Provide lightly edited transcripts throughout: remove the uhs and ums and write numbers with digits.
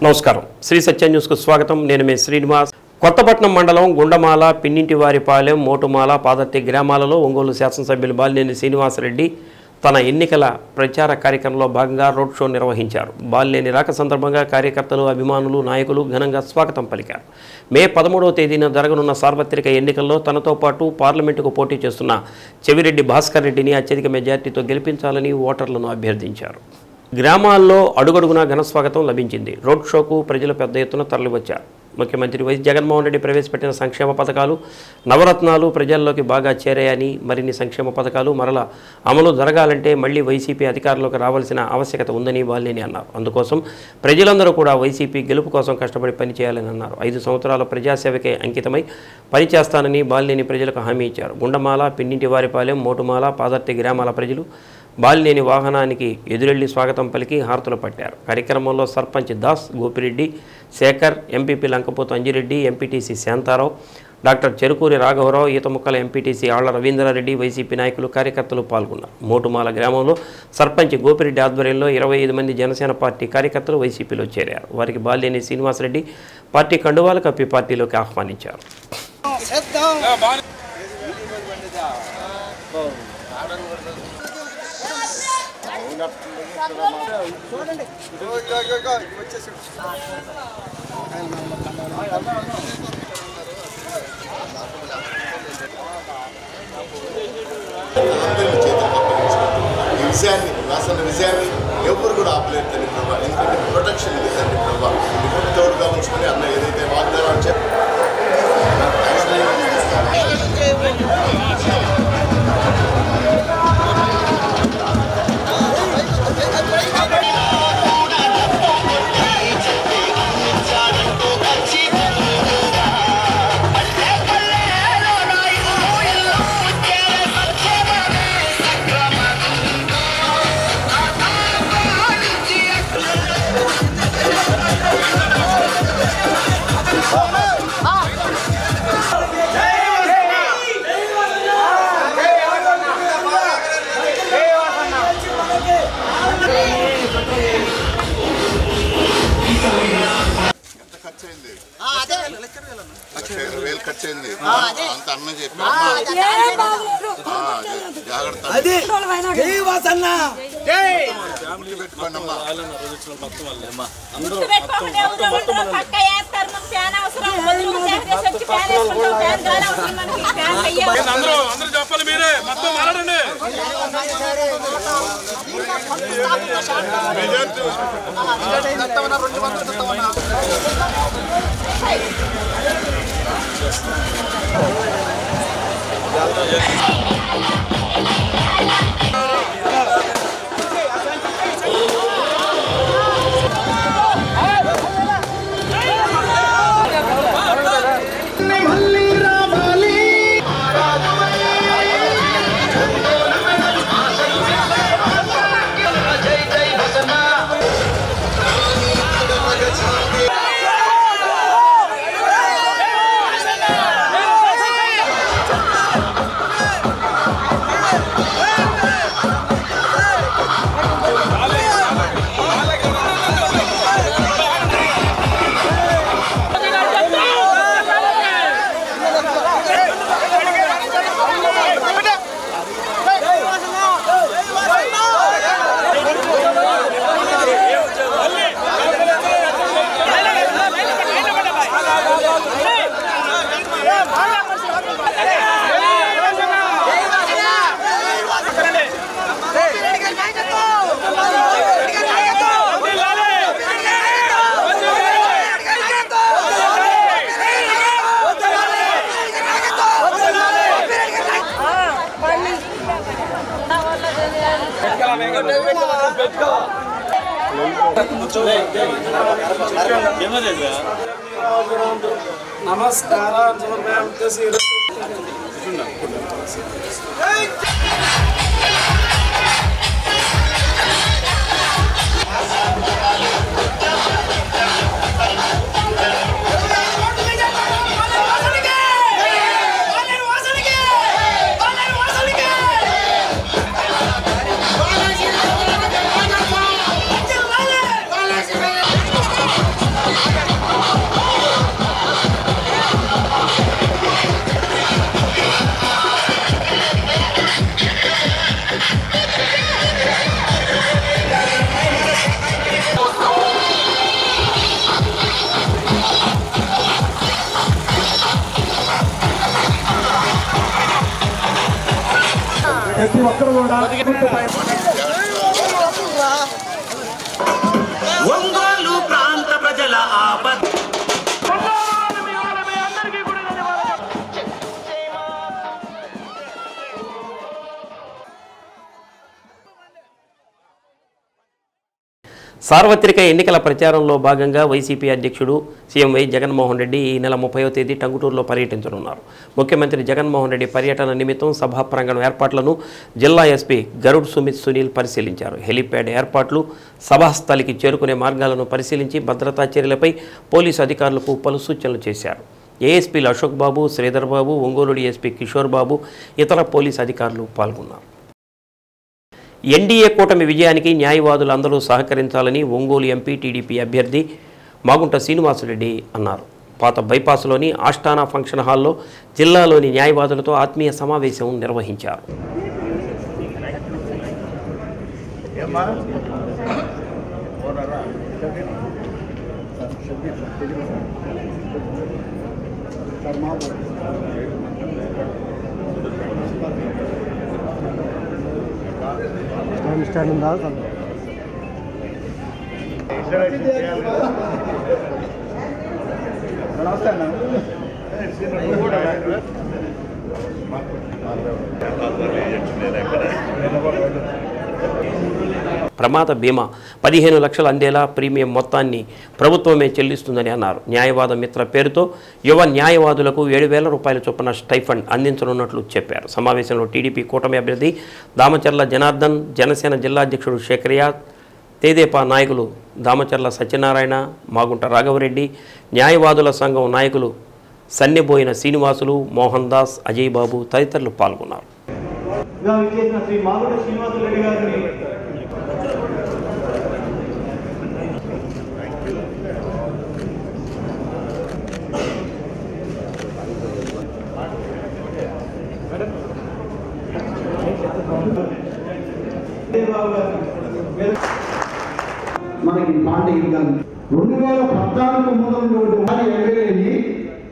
నమస్కారం శ్రీ సత్య న్యూస్ కు స్వాగతం నేను మీ శ్రీనివాస్ కొత్తపట్నం మండలం గుండమాల పిన్నింటివారిపాలెం మోటుమాల పాదర్తి గ్రామాలలో ఒంగోలు శాసనసభ్యులు బాలినేని శ్రీనివాసరెడ్డి తన ఎన్నికల ప్రచార కార్యక్రమంలో భాగంగా రోడ్ షో నిర్వహించారు. బాలినేని రాక సందర్భంగా కార్యకర్తలు అభిమానులు నాయకులు ఘనంగా స్వాగతం పలికారు. మే 13వ తేదీన జరగనున్న సార్వత్రిక ఎన్నికల్లో తనతో పాటు పార్లమెంటుకు పోటీ చేస్తున్న చెవిరెడ్డి భాస్కర్ రెడ్డిని అత్యధిక మెజార్టీతో గెలిపించాలని ఓటర్లను అభ్యర్థించారు. గ్రామాల్లో అడుగడుగునా ఘనస్వాగతం లభించింది. రోడ్ షోకు ప్రజలు పెద్ద ఎత్తున తరలివచ్చారు. ముఖ్యమంత్రి వైఎస్ జగన్మోహన్ రెడ్డి ప్రవేశపెట్టిన సంక్షేమ పథకాలు నవరత్నాలు ప్రజల్లోకి బాగా చేరాయని, మరిన్ని సంక్షేమ పథకాలు మరలా అమలు జరగాలంటే మళ్లీ వైసీపీ అధికారంలోకి రావాల్సిన ఆవశ్యకత ఉందని బాలినేని అన్నారు. అందుకోసం ప్రజలందరూ కూడా వైసీపీ గెలుపు కోసం కష్టపడి పనిచేయాలని అన్నారు. 5 సంవత్సరాల ప్రజాసేవకే అంకితమై పనిచేస్తానని బాలినేని ప్రజలకు హామీ ఇచ్చారు. గుండమాల పిన్నింటివారిపాలెం మోటుమాల పాదర్తి గ్రామాల ప్రజలు బాలినేని వాహనానికి ఎదురెళ్లి స్వాగతం పలికి హారతులు పట్టారు. కార్యక్రమంలో sarpanch Das Gopireddy, Shekhar, MPP Lankapothu Anjireddy, MPTC Shantarao, doctor Cherukuri రాఘవరావు, ఈతముక్కల ఎంపీటీసీ ఆళ్ల రవీంద్రారెడ్డి, వైసీపీ నాయకులు కార్యకర్తలు పాల్గొన్నారు. మోటుమాల గ్రామంలో సర్పంచ్ గోపిరెడ్డి ఆధ్వర్యంలో 25 మంది జనసేన పార్టీ కార్యకర్తలు వైసీపీలో చేరారు. వారికి బాలినేని శ్రీనివాసరెడ్డి పార్టీ కండువాలు కప్పి పార్టీలోకి ఆహ్వానించారు. విజయాన్ని ఎవరు కూడా ఆపలేదు తండ్రి ప్రభావ. ఎందుకంటే ప్రొటెక్షన్ ఉంది తండ్రి ప్రభావ. ఇప్పుడు తోడుగా ఉంచుకొని అన్న ఏదైతే వాగ్దానం చెప్పి ఖర్చయింది అంత అన్న చెప్పారు. చెప్పాలి మీరే మొత్తం మాట్లాడండి. नमस्कार ప్రతి ఒక్కరు కూడా ఒంగోలు ప్రాంత ప్రజల ఆపద సార్వత్రిక ఎన్నికల ప్రచారంలో భాగంగా వైసీపీ అధ్యక్షుడు సీఎం వై జగన్మోహన్ రెడ్డి ఈ నెల 30వ తేదీ టంగుటూరులో పర్యటించనున్నారు. ముఖ్యమంత్రి జగన్మోహన్ రెడ్డి పర్యటన నిమిత్తం సభా ప్రాంగణం ఏర్పాట్లను జిల్లా ఎస్పీ గరుడ్ సునీల్ పరిశీలించారు. హెలీప్యాడ్ ఏర్పాట్లు, సభాస్థలికి చేరుకునే మార్గాలను పరిశీలించి భద్రతా చర్యలపై పోలీసు అధికారులకు పలు సూచనలు చేశారు. ఏఎస్పీలు అశోక్ బాబు, శ్రీధర్ బాబు, ఒంగోలు డీఎస్పీ కిషోర్ బాబు, ఇతర పోలీసు అధికారులు పాల్గొన్నారు. ఎన్డీఏ కూటమి విజయానికి న్యాయవాదులు అందరూ సహకరించాలని ఒంగోలు ఎంపీ టీడీపీ అభ్యర్థి మాగుంట శ్రీనివాసరెడ్డి అన్నారు. పాత బైపాస్లోని ఆస్థానా ఫంక్షన్ హాల్లో జిల్లాలోని న్యాయవాదులతో ఆత్మీయ సమావేశం నిర్వహించారు. ప్రమాద బీమా 15 లక్షలు అందేలా ప్రీమియం మొత్తాన్ని ప్రభుత్వమే చెల్లిస్తుందని అన్నారు. న్యాయవాద మిత్ర పేరుతో యువ న్యాయవాదులకు 7,000 రూపాయల చొప్పున స్టైఫండ్ అందించనున్నట్లు చెప్పారు. సమావేశంలో టీడీపీ కూటమి అభ్యర్థి దామచర్ల జనార్దన్, జనసేన జిల్లా అధ్యక్షుడు శేఖరియా, తేదేపా నాయకులు దామచర్ల సత్యనారాయణ, మాగుంట రాఘవరెడ్డి, న్యాయవాదుల సంఘం నాయకులు సన్నెబోయిన శ్రీనివాసులు, మోహన్ దాస్, అజయ్ బాబు తదితరులు పాల్గొన్నారు. మనకి పాండగిరి గారు 2014 మొదలు ఎమ్మెల్యేని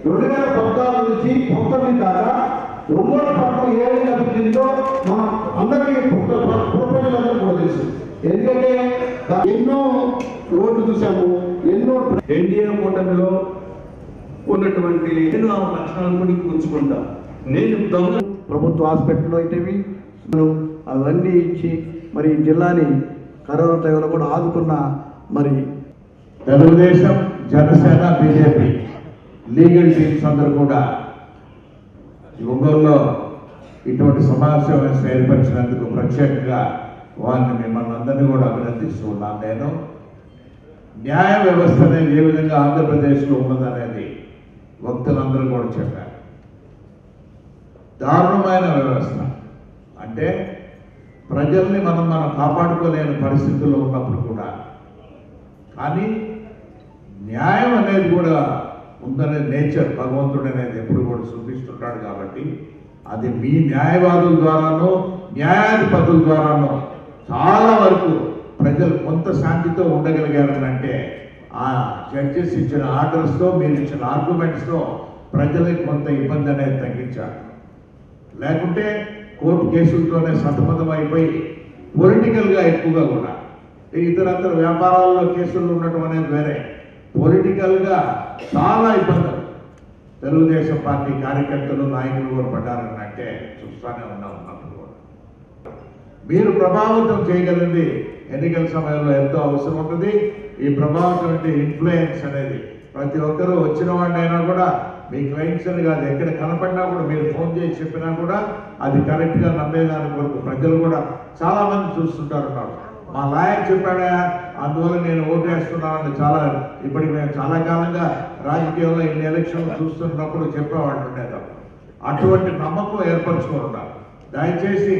2014 నుంచి 19 దాకా ఒంగోలు పట్టణం ఏ విధంగా అభివృద్ధిలో మనం అందరికీ ప్రొఫెషనల్ కూడా తెలుసు. ఎందుకంటే ఎన్నో రోడ్లు చూసాము, ఎన్నో ఎన్డీఏ కూటమిలో ఉన్నటువంటి ఎన్నో లక్షణాలను కూడా గుర్చుకుంటాం. నేను ప్రభుత్వ హాస్పిటల్లో అయితేవి అవన్నీ ఇచ్చి మరి జిల్లాని కరోనా టైంలో కూడా ఆదుకున్న మరి Telugu Desam, Janasena, BJP legal teams అందరూ కూడా ఒంగోలులో ఇటువంటి సమావేశం ఏర్పరిచినందుకు ప్రత్యేకంగా వారిని మిమ్మల్ని అందరినీ కూడా అభినందిస్తూ ఉన్నాను. నేను న్యాయ వ్యవస్థ అనేది ఏ విధంగా ఆంధ్రప్రదేశ్లో ఉన్నదనేది వక్తలందరూ కూడా చెప్పారు. దారుణమైన వ్యవస్థ అంటే ప్రజల్ని మనం కాపాడుకోలేని పరిస్థితుల్లో ఉన్నప్పుడు కూడా కానీ న్యాయం అనేది కూడా ఉందనే నేచర్ భగవంతుడు అనేది ఎప్పుడు కూడా చూపిస్తుంటాడు. కాబట్టి అది మీ న్యాయవాదుల ద్వారానో న్యాయాధిపతుల ద్వారానో చాలా వరకు ప్రజలు కొంత శాంతితో ఉండగలిగారని అంటే ఆ జడ్జెస్ ఇచ్చిన ఆర్డర్స్తో, మీరు ఇచ్చిన ఆర్గ్యుమెంట్స్తో ప్రజలకు కొంత ఇబ్బంది అనేది తగ్గించారు. లేకుంటే కోర్టు కేసులతోనే సతమతం అయిపోయి పొలిటికల్గా ఎక్కువగా కూడా ఇతరత్ర వ్యాపారాల్లో కేసులు ఉండటం అనేది వేరే, పొలిటికల్గా చాలా ఇబ్బందులు తెలుగుదేశం పార్టీ కార్యకర్తలు, నాయకులు కూడా పడ్డారని అంటే చూస్తూనే ఉన్నప్పుడు కూడా మీరు ప్రభావితం చేయగలిగింది ఎన్నికల సమయంలో ఎంతో అవసరం ఉంటుంది. ఈ ప్రభావితం ఇన్ఫ్లుయెన్స్ అనేది ప్రతి ఒక్కరూ వచ్చిన వాడినైనా కూడా మీ క్లయింట్స్ అని కాదు, ఎక్కడ కనపడినా కూడా మీరు ఫోన్ చేసి చెప్పినా కూడా అది కరెక్ట్గా నమ్మేదాని వరకు ప్రజలు కూడా చాలా మంది చూస్తుంటారు. మా లాయర్ చెప్పాడా అందువల్ల నేను ఓటు వేస్తున్నానని చాలా ఇప్పటికి మేము చాలా కాలంగా రాజకీయంలో ఇన్ని ఎలక్షన్లు చూస్తున్నప్పుడు చెప్పేవాళ్ళు ఉండేదాం. అటువంటి నమ్మకం ఏర్పరచుకుంటున్నారు. దయచేసి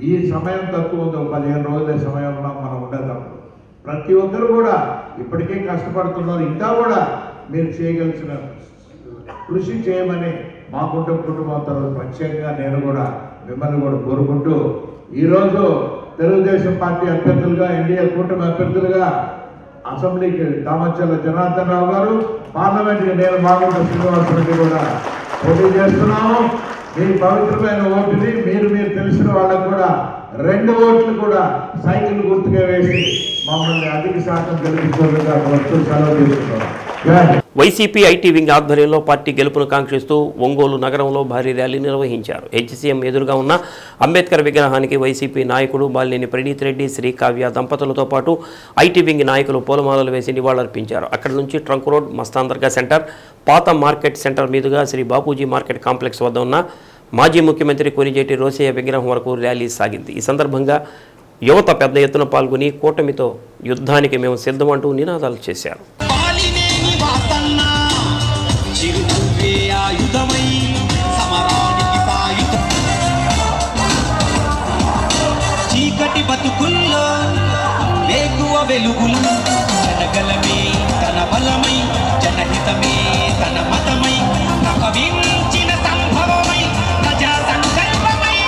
ఈ సమయం తక్కువ ఉంది, 15 రోజుల సమయంలో మనం ఉండేటప్పుడు ప్రతి ఒక్కరు కూడా ఇప్పటికే కష్టపడుతున్నారు. ఇంకా కూడా మీరు చేయగలిసిన కృషి చేయమని మా కుటుంబం తరఫున ప్రత్యేకంగా నేను కూడా మిమ్మల్ని కూడా కోరుకుంటూ ఈరోజు తెలుగుదేశం పార్టీ అభ్యర్థులుగా, ఎన్డీఏ కూటమి అభ్యర్థులుగా అసెంబ్లీకి దామచర్ల జనార్దన్ రావు గారు, పార్లమెంట్కి నేను మాగుంట శ్రీనివాసరెడ్డి కూడా పోటీ చేస్తున్నాము. మీ పవిత్రమైన ఓటుని మీరు తెలిసిన వాళ్ళకు కూడా 2 ఓట్లు కూడా సైకిల్ గుర్తుగా వేసి మమ్మల్ని అధిక శాతం గెలిపించుకోవాలని వస్తూ సెలవు తీసుకున్నాం. వైసీపీ ఐటీ వింగ్ ఆధ్వర్యంలో పార్టీ గెలుపును కాంక్షిస్తూ ఒంగోలు నగరంలో భారీ ర్యాలీ నిర్వహించారు. హెచ్సీఎం ఎదురుగా ఉన్న అంబేద్కర్ విగ్రహానికి వైసీపీ నాయకుడు బాలినేని ప్రణీత్ రెడ్డి, శ్రీకావ్య దంపతులతో పాటు ఐటీ వింగ్ నాయకులు పూలమాలలు వేసి నివాళులర్పించారు. అక్కడి నుంచి ట్రంక్ రోడ్, మస్తాన్ దర్గా సెంటర్, పాత మార్కెట్ సెంటర్ మీదుగా శ్రీ బాపూజీ మార్కెట్ కాంప్లెక్స్ వద్ద ఉన్న మాజీ ముఖ్యమంత్రి కొనిజేటి రోసయ్య విగ్రహం వరకు ర్యాలీ సాగింది. ఈ సందర్భంగా యువత పెద్ద ఎత్తున పాల్గొని కూటమితో యుద్ధానికి మేము సిద్ధమంటూ నినాదాలు చేశారు. చీకటి బతుకుల్లో వేకువ వెలుగులు జనగలమే తన బలమై జనహితమే తన మతమై ప్రకవించిన సంభవమై ప్రజా సంకల్పమై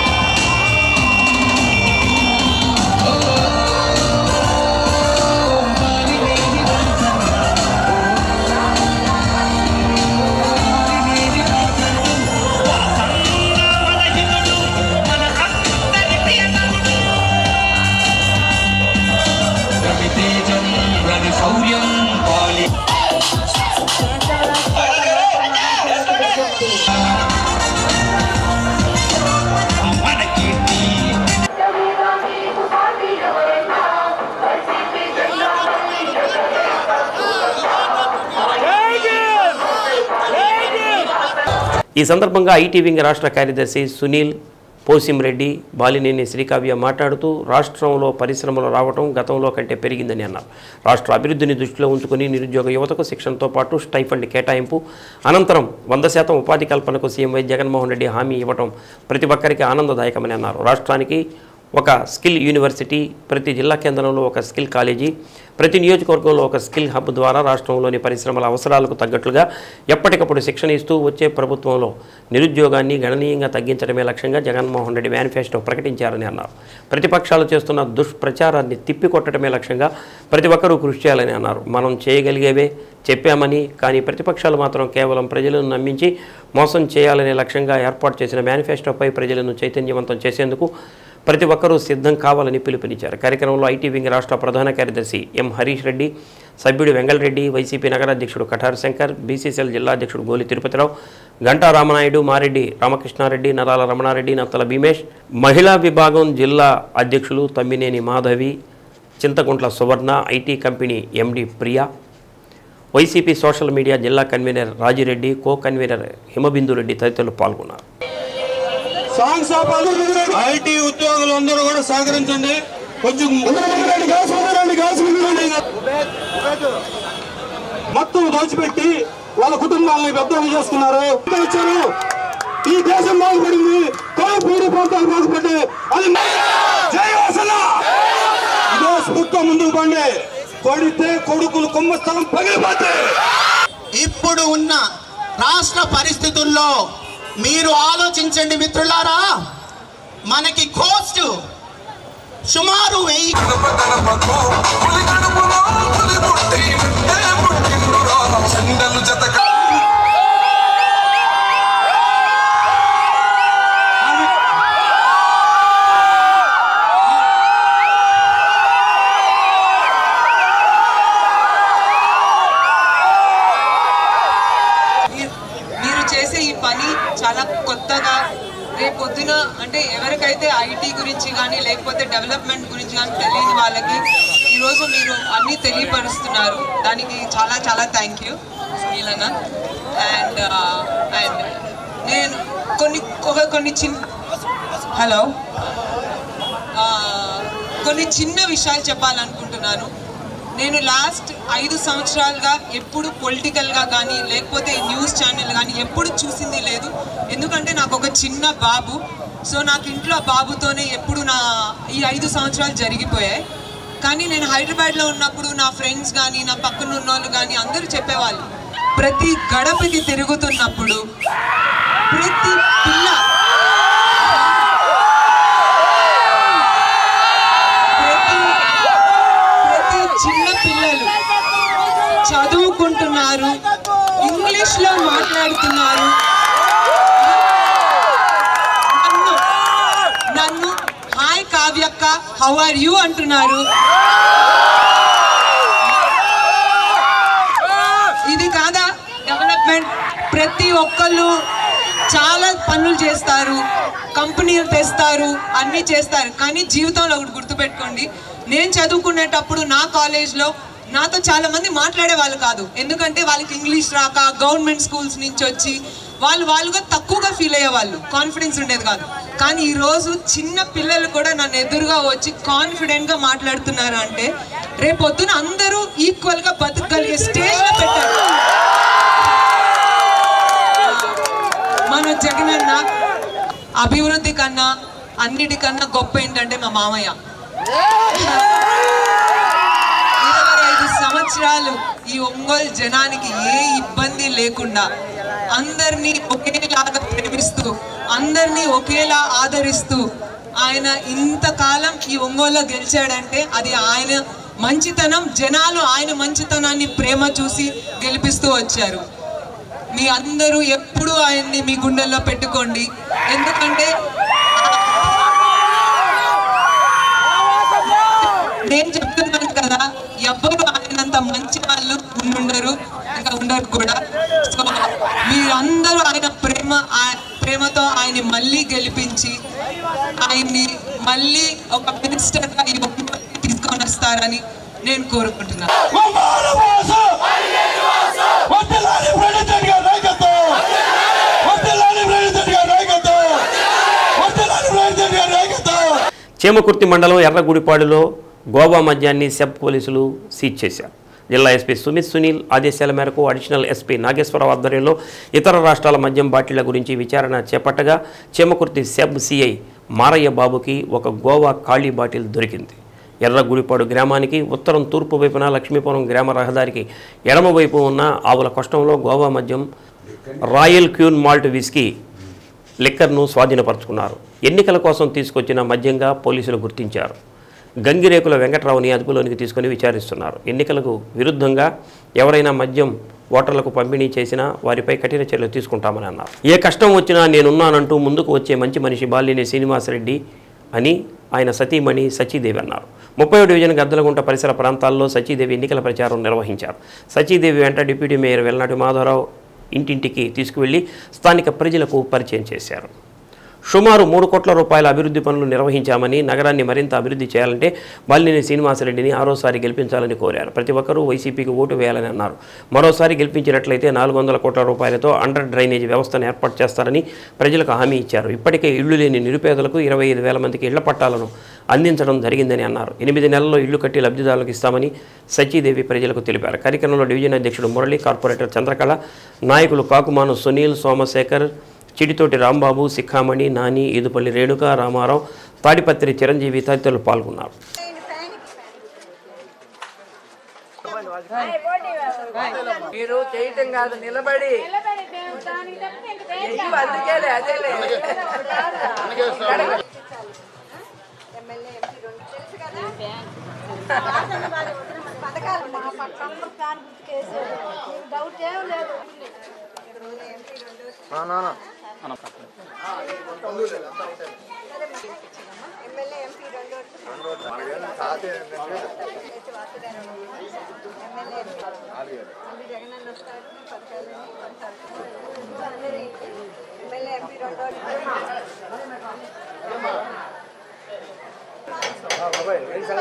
ఈ సందర్భంగా ఐటీ వింగ్ రాష్ట్ర కార్యదర్శి సునీల్ పోసిమిరెడ్డి, బాలినేని శ్రీకావ్య మాట్లాడుతూ రాష్ట్రంలో పరిశ్రమలు రావడం గతంలో కంటే పెరిగిందని అన్నారు. రాష్ట్ర అభివృద్ధిని దృష్టిలో ఉంచుకుని నిరుద్యోగ యువతకు శిక్షణతో పాటు స్టైఫండ్ కేటాయింపు అనంతరం 100% ఉపాధి కల్పనకు సీఎం వై జగన్మోహన్ రెడ్డి హామీ ఇవ్వడం ప్రతి ఒక్కరికి ఆనందదాయకమని అన్నారు. రాష్ట్రానికి ఒక స్కిల్ యూనివర్సిటీ, ప్రతి జిల్లా కేంద్రంలో ఒక స్కిల్ కాలేజీ, ప్రతి నియోజకవర్గంలో ఒక స్కిల్ హబ్ ద్వారా రాష్ట్రంలోని పరిశ్రమల అవసరాలకు తగ్గట్లుగా ఎప్పటికప్పుడు శిక్షణ ఇస్తూ వచ్చే ప్రభుత్వంలో నిరుద్యోగాన్ని గణనీయంగా తగ్గించడమే లక్ష్యంగా జగన్మోహన్ రెడ్డి మేనిఫెస్టో ప్రకటించారని అన్నారు. ప్రతిపక్షాలు చేస్తున్న దుష్ప్రచారాన్ని తిప్పికొట్టడమే లక్ష్యంగా ప్రతి ఒక్కరూ కృషి చేయాలని అన్నారు. మనం చేయగలిగేవే చెప్పామని, కానీ ప్రతిపక్షాలు మాత్రం కేవలం ప్రజలను నమ్మించి మోసం చేయాలనే లక్ష్యంగా ఏర్పాటు చేసిన మేనిఫెస్టోపై ప్రజలను చైతన్యవంతం చేసేందుకు ప్రతి ఒక్కరూ సిద్ధం కావాలని పిలుపునిచ్చారు. కార్యక్రమంలో ఐటీ వింగ్ రాష్ట్ర ప్రధాన కార్యదర్శి ఎం హరీష్ రెడ్డి, సభ్యుడు వెంగళరెడ్డి, వైసీపీ నగర అధ్యక్షుడు కఠార్ శంకర్, బీసీసీఎల్ జిల్లా అధ్యక్షుడు గోలి తిరుపతిరావు, గంటా రామనాయుడు, మారెడ్డి రామకృష్ణారెడ్డి, నరాల రమణారెడ్డి, నత్తల భీమేష్, మహిళా విభాగం జిల్లా అధ్యక్షులు Tammineni Madhavi, Chintakuntla Suvarna, IT company MD Priya, YCP social media జిల్లా convener Rajireddy, co convener Himabindureddy తదితరులు పాల్గొన్నారు. ఐటీ ఉద్యోగులందరూ కూడా సహకరించండి. కొంచెం మొత్తం దోచిపెట్టి వాళ్ళ కుటుంబాలను వ్యర్థం చేసుకున్నారు. వచ్చారు, ఈ దేశం బాగుపడింది, పీడి ప్రాంతాలు బాగుపడి అది ఇదే స్ఫూర్తితో ముందుకు పండి. కొడితే కొడుకులు కుంభస్థలం పగిలిపోతే. ఇప్పుడు ఉన్న రాష్ట్ర పరిస్థితుల్లో మీరు ఆలోచించండి మిత్రులారా, మనకి కోస్ట్ సుమారు 1000 మీరు చేసే ఈ పని చాలా కొత్తగా, రేపొద్దున అంటే ఎవరికైతే ఐటీ గురించి కానీ లేకపోతే డెవలప్మెంట్ గురించి కానీ తెలియని వాళ్ళకి ఈరోజు మీరు అన్నీ తెలియపరుస్తున్నారు. దానికి చాలా చాలా థ్యాంక్ యూ సునీల్ అన్న. అండ్ నేను కొన్ని చిన్న విషయాలు చెప్పాలనుకుంటున్నాను. నేను లాస్ట్ 5 సంవత్సరాలుగా ఎప్పుడు పొలిటికల్గా కానీ లేకపోతే న్యూస్ ఛానల్ కానీ ఎప్పుడు చూసింది లేదు. ఎందుకంటే నాకు ఒక చిన్న బాబు, సో నాకు ఇంట్లో బాబుతోనే ఎప్పుడు ఈ 5 సంవత్సరాలు జరిగిపోయాయి. కానీ నేను హైదరాబాద్లో ఉన్నప్పుడు నా ఫ్రెండ్స్ కానీ నా పక్కన ఉన్న వాళ్ళు కానీ అందరూ చెప్పేవాళ్ళు, ప్రతి గడపకి తిరుగుతున్నప్పుడు ప్రతి పిల్ల చిన్న పిల్లలు చదువుకుంటున్నారు, ఇంగ్లీష్లో మాట్లాడుతున్నారు, హౌ ఆర్ యూ అంటున్నారు. ఇది కాదా డెవలప్మెంట్? ప్రతి ఒక్కళ్ళు చాలా పనులు చేస్తారు, కంపెనీలు తెస్తారు, అన్నీ చేస్తారు. కానీ జీవితంలో ఒకటి గుర్తుపెట్టుకోండి, నేను చదువుకునేటప్పుడు నా కాలేజ్లో నాతో చాలా మంది మాట్లాడే వాళ్ళు కాదు. ఎందుకంటే వాళ్ళకి ఇంగ్లీష్ రాక గవర్నమెంట్ స్కూల్స్ నుంచి వచ్చి వాళ్ళుగా తక్కువగా ఫీల్ అయ్యేవాళ్ళు, కాన్ఫిడెన్స్ ఉండేది కాదు. కానీ ఈరోజు చిన్న పిల్లలు కూడా నన్ను ఎదురుగా వచ్చి కాన్ఫిడెంట్గా మాట్లాడుతున్నారు అంటే రేపొద్దున అందరూ ఈక్వల్గా బతకగలిగే స్టేజ్లో పెట్టారు. మన జగనన్న అభివృద్ధి కన్నా అన్నిటికన్నా గొప్ప ఏంటంటే మా మామయ్య 25 సంవత్సరాలు ఈ ఒంగోలు జనానికి ఏ ఇబ్బంది లేకుండా అందరినీ ఒకేలాగా ప్రేమిస్తూ అందరినీ ఒకేలా ఆదరిస్తూ ఆయన ఇంతకాలం ఈ ఒంగోలులో గెలిచాడంటే అది ఆయన మంచితనం. జనాలు ఆయన మంచితనాన్ని ప్రేమ చూసి గెలిపిస్తూ వచ్చారు. మీ అందరూ ఎప్పుడూ ఆయన్ని మీ గుండెల్లో పెట్టుకోండి. ఎందుకంటే నేను చెప్తున్నాను కదా, ఎవ్వరు ఆయనంత మంచి వాళ్ళు ఉండరు, ఇంకా ఉండరు కూడా. సో మీరందరూ ఆయన ప్రేమతో ఆయన్ని మళ్ళీ గెలిపించి ఆయన్ని మళ్ళీ ఒక మినిస్టర్గా ఈ తీసుకొని వస్తారని నేను కోరుకుంటున్నాను. చేమకుర్తి మండలం ఎర్రగుడిపాడులో గోవా మద్యాన్ని సెబ్ పోలీసులు సీజ్ చేశారు. జిల్లా ఎస్పీ సుమిత్ సునీల్ ఆదేశాల మేరకు అడిషనల్ ఎస్పీ నాగేశ్వరరావు ఆధ్వర్యంలో ఇతర రాష్ట్రాల మద్యం బాటిళ్ల గురించి విచారణ చేపట్టగా చేమకుర్తి సెబ్ సిఐ మారయ్య బాబుకి ఒక గోవా ఖాళీ బాటిల్ దొరికింది. ఎర్రగుడిపాడు గ్రామానికి ఉత్తరం తూర్పు వైపున లక్ష్మీపురం గ్రామ రహదారికి ఎడమవైపు ఉన్న ఆవుల కష్టంలో గోవా మద్యం రాయల్ క్యూన్ మాల్ట్ విస్కీ లిక్కర్ను స్వాధీనపరుచుకున్నారు. ఎన్నికల కోసం తీసుకొచ్చిన మద్యంగా పోలీసులు గుర్తించారు. గంగిరేకుల వెంకట్రావుని అదుపులోనికి తీసుకుని విచారిస్తున్నారు. ఎన్నికలకు విరుద్ధంగా ఎవరైనా మద్యం ఓటర్లకు పంపిణీ చేసినా వారిపై కఠిన చర్యలు తీసుకుంటామని అన్నారు. ఏ కష్టం వచ్చినా నేనున్నానంటూ ముందుకు వచ్చే మంచి మనిషి బాలినేని శ్రీనివాసరెడ్డి అని ఆయన సతీమణి సచీదేవి అన్నారు. 30వ డివిజన్ గద్దలగుంట పరిసర ప్రాంతాల్లో సచీదేవి ఎన్నికల ప్రచారం నిర్వహించారు. సచీదేవి వెంట డిప్యూటీ మేయర్ వెల్లనాటి మాధవరావు ఇంటింటికి తీసుకువెళ్లి స్థానిక ప్రజలకు పరిచయం చేశారు. సుమారు 3 కోట్ల రూపాయల అభివృద్ధి పనులు నిర్వహించామని, నగరాన్ని మరింత అభివృద్ధి చేయాలంటే బాలినేని శ్రీనివాసరెడ్డిని ఆరోసారి గెలిపించాలని కోరారు. ప్రతి ఒక్కరూ వైసీపీకి ఓటు వేయాలని అన్నారు. మరోసారి గెలిపించినట్లయితే 400 కోట్ల రూపాయలతో అండర్ డ్రైనేజ్ వ్యవస్థను ఏర్పాటు చేస్తారని ప్రజలకు హామీ ఇచ్చారు. ఇప్పటికే ఇళ్లు లేని నిరుపేదలకు 25,000 మందికి ఇళ్ల పట్టాలను అందించడం జరిగిందని అన్నారు. 8 నెలల్లో ఇళ్లు కట్టి లబ్ధిదారులకు ఇస్తామని సచీదేవి ప్రజలకు తెలిపారు. కార్యక్రమంలో డివిజన్ అధ్యక్షుడు మురళి, కార్పొరేటర్ చంద్రకళ, నాయకులు కాకుమాను సునీల్, సోమశేఖర్, చిడితోటి రాంబాబు, సిక్కామణి, నాని, ఈదుపల్లి రేణుక, రామారావు, తాడిపత్రి చిరంజీవి తదితరులు పాల్గొన్నారు. మీరు చేయటం కాదు, నిలబడి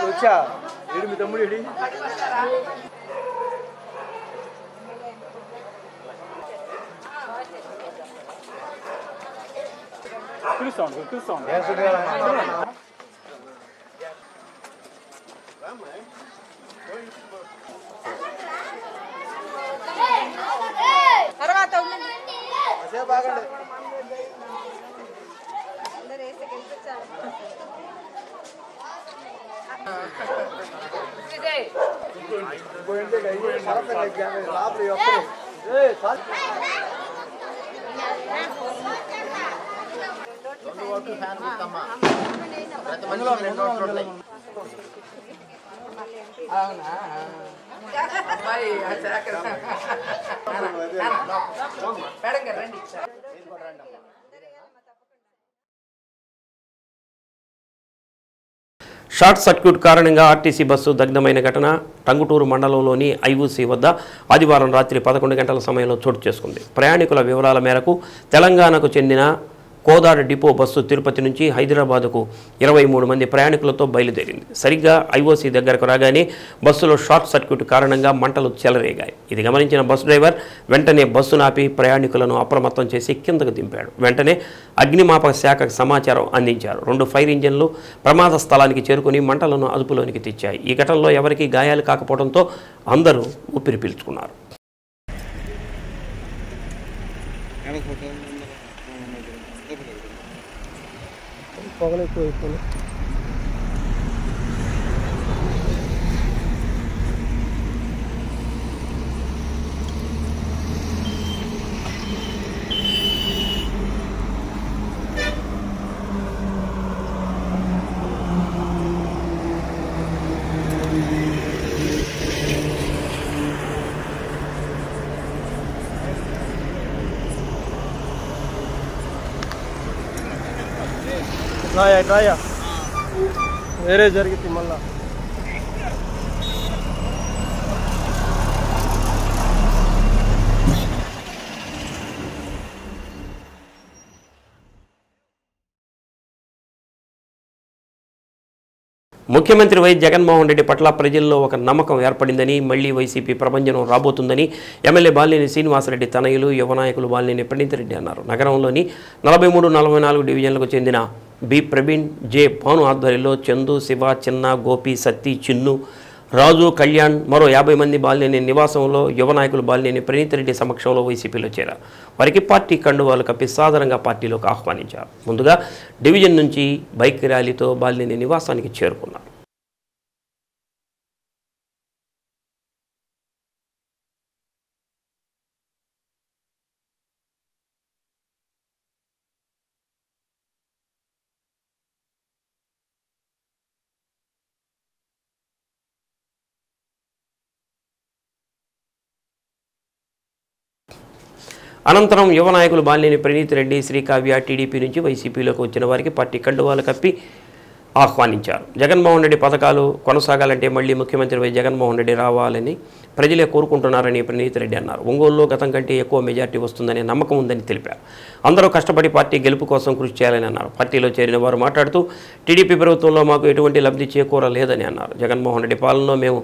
వచ్చా ఏడు మీ తమ్ముడు ఏడి షార్ట్ సర్క్యూట్ కారణంగా ఆర్టీసీ బస్సు దగ్ధమైన ఘటన టంగుటూరు మండలంలోని ఐఓసీ వద్ద ఆదివారం రాత్రి 11 గంటల సమయంలో చోటు చేసుకుంది. ప్రయాణికుల వివరాల మేరకు తెలంగాణకు చెందిన కోదాడ డిపో బస్సు తిరుపతి నుంచి హైదరాబాదుకు 23 మంది ప్రయాణికులతో బయలుదేరింది. సరిగ్గా ఐఓసీ దగ్గరకు రాగానే బస్సులో షార్ట్ సర్క్యూట్ కారణంగా మంటలు చెలరేగాయి. ఇది గమనించిన బస్సు డ్రైవర్ వెంటనే బస్సును ఆపి ప్రయాణికులను అప్రమత్తం చేసి కిందకు దింపాడు. వెంటనే అగ్నిమాపక శాఖకు సమాచారం అందించారు. 2 ఫైర్ ఇంజన్లు ప్రమాద స్థలానికి చేరుకుని మంటలను అదుపులోనికి తెచ్చాయి. ఈ ఘటనలో ఎవరికీ గాయాలు కాకపోవడంతో అందరూ ఊపిరి పీల్చుకున్నారు. రాయా వేరే జరిగింది మళ్ళా. ముఖ్యమంత్రి వైఎస్ జగన్మోహన్ రెడ్డి పట్ల ప్రజల్లో ఒక నమ్మకం ఏర్పడిందని, మళ్లీ వైసీపీ ప్రభంజనం రాబోతుందని ఎమ్మెల్యే బాలినేని శ్రీనివాసరెడ్డి తనయులు యువ నాయకులు బాలినేని ప్రణీతిరెడ్డి అన్నారు. నగరంలోని 43, 44 డివిజన్లకు చెందిన బి ప్రవీణ్, జె భాను ఆధ్వర్యంలో చందు, శివ, చిన్న, గోపి, సత్తి, చిన్ను, రాజు, కళ్యాణ్ మరో 50 మంది బాలినేని నివాసంలో యువ నాయకులు బాలినేని ప్రణీతిరెడ్డి సమక్షంలో వైసీపీలో చేరారు. వారికి పార్టీ కండువాలు కప్పి సాధారణంగా పార్టీలోకి ఆహ్వానించారు. ముందుగా డివిజన్ నుంచి బైక్ ర్యాలీతో బాలినేని నివాసానికి చేరుకున్నారు. అనంతరం యువ నాయకులు బాలినేని ప్రణీతిరెడ్డి, శ్రీకావ్య టీడీపీ నుంచి వైసీపీలోకి వచ్చిన వారికి పార్టీ కండువాలు కప్పి ఆహ్వానించారు. జగన్మోహన్ రెడ్డి పథకాలు కొనసాగాలంటే మళ్లీ ముఖ్యమంత్రి వై జగన్మోహన్ రెడ్డి రావాలని ప్రజలే కోరుకుంటున్నారని ప్రణీతిరెడ్డి అన్నారు. ఒంగోలులో గతం కంటే ఎక్కువ మెజార్టీ వస్తుందనే నమ్మకం ఉందని తెలిపారు. అందరూ కష్టపడి పార్టీ గెలుపు కోసం కృషి చేయాలని అన్నారు. పార్టీలో చేరిన వారు మాట్లాడుతూ టీడీపీ ప్రభుత్వంలో మాకు ఎటువంటి లబ్ధి చేకూరలేదని అన్నారు. జగన్మోహన్ రెడ్డి పాలనలో మేము